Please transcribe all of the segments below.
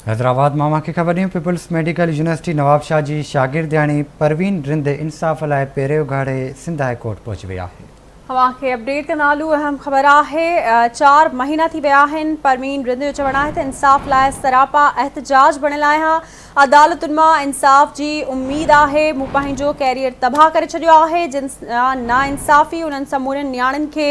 हैदराबाद मामा की ख़बर ॾियूं। पीपल्स मेडिकल यूनिवर्सिटी नवाबशाह जी शागिर्दियाणी परवीन रिंद इंसाफ़ लाइ पेरे उघाड़े सिंध हाई कोर्ट पहुची वई आहे। तव्हांखे अपडेट कंदा हलूं। अहम ख़बर आहे 4 महीना थी विया आहिनि। परवीन रिंद जो चवणु आहे त इंसाफ़ लाइ सरापा एहतजाज बणियल आहियां। अदालतुनि मां इंसाफ़ जी उम्मीद आहे। मूं पंहिंजो कैरियर तबाह करे छॾियो आहे। जिन नाइंसाफ़ी उन्हनि समूरनि नियाणियुनि खे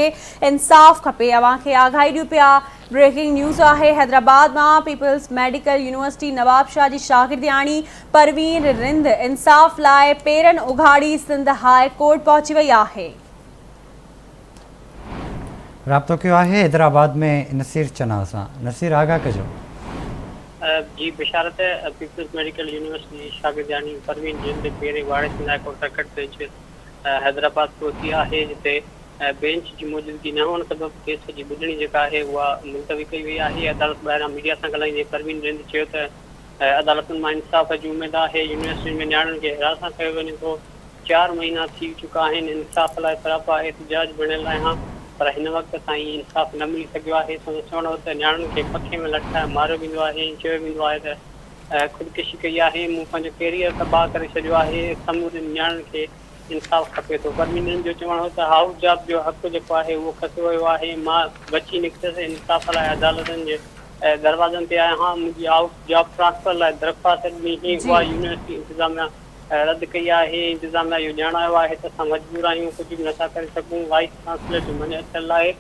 इंसाफ़ खपे। अव्हांखे आगाही ॾियूं पिया। ब्रेकिंग न्यूज़ आहे। हैदराबाद मां पीपल्स मेडिकल यूनिवर्सिटी नवाबशाह जी शागिर्दियाणी परवीन रिंद इंसाफ़ लाइ पेरनि उघाड़ी सिंध हाई कोर्ट पहुची वई आहे। राब्तो कयो आहे हैदराबाद में नसीर चना सां। नसीर आगाह कजो। जी बिशारत पीपल्स मेडिकल यूनिवर्सिटी शागिर्दियाणी परवीन रिंद पेरे वाड़े Sindh high court circuit bench Hyderabad पहुची आहे, जिते बेंच की मौजूदगी न हुअण सबब केस की ॿुधणी जेका आहे उहा मुलतवी कई वई आहे। अदालत ॿाहिरां मीडिया सां ॻाल्हाईंदे परवीन रिंद चयो त अदालतुनि मां इंसाफ़ जी उमेद आहे। यूनिवर्सिटी में नियाणियुनि खे हिरासत कयो वञे थो। 4 महीना थी चुका आहिनि। इंसाफ़ लाइ सरापा एहतजाज बणियल आहियां, पर हिन वक़्त ताईं इंसाफ़ न मिली सघियो आहे। चवणो हो त नियाणियुनि खे पखे में लटकाए मारियो वेंदो आहे। चयो वेंदो आहे त ख़ुदकुशी कई आहे। मूं पंहिंजो कैरियर तबाह करे छॾियो आहे। समूरनि नियाणियुनि खे इंसाफ़ खपे थो। परवीन जो चवणु हो त हाउस जॉब जो हक़ जेको आहे उहो खसियो वियो आहे। मां बची निकितसि इंसाफ़ लाइ अदालतनि जे दरवाज़नि ते आहियां। मुंहिंजी हाउस जॉब ट्रांसफर लाइ दरख़्वास्त ॾिनी हुई, उहा यूनिवर्सिटी इंतिज़ामिया रद्द कई आहे। इंतिज़ामिया इहो ॼाणायो आहे त असां मजबूर आहियूं, कुझु बि नथा करे सघूं। वाइस चांसलर जो मञ थियल आहे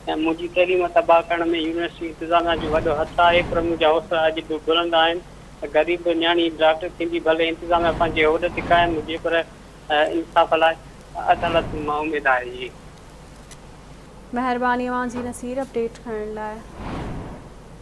ऐं मुंहिंजी तइलीम तबाह करण में यूनिवर्सिटी इंतिज़ामिया जो वॾो हथु आहे, पर मुंहिंजा हौसला अॼु बि बुलंद आहिनि। ग़रीब नियाणी डॉक्टर थींदी, भले इंतिज़ामिया पंहिंजे उहिदे ते क़ाइमु हुजे, पर इंसाफ़ लाइ अदालत मां उमेद आहे। जी महिरबानी अव्हांजी नसीर अपडेट करण लाइ।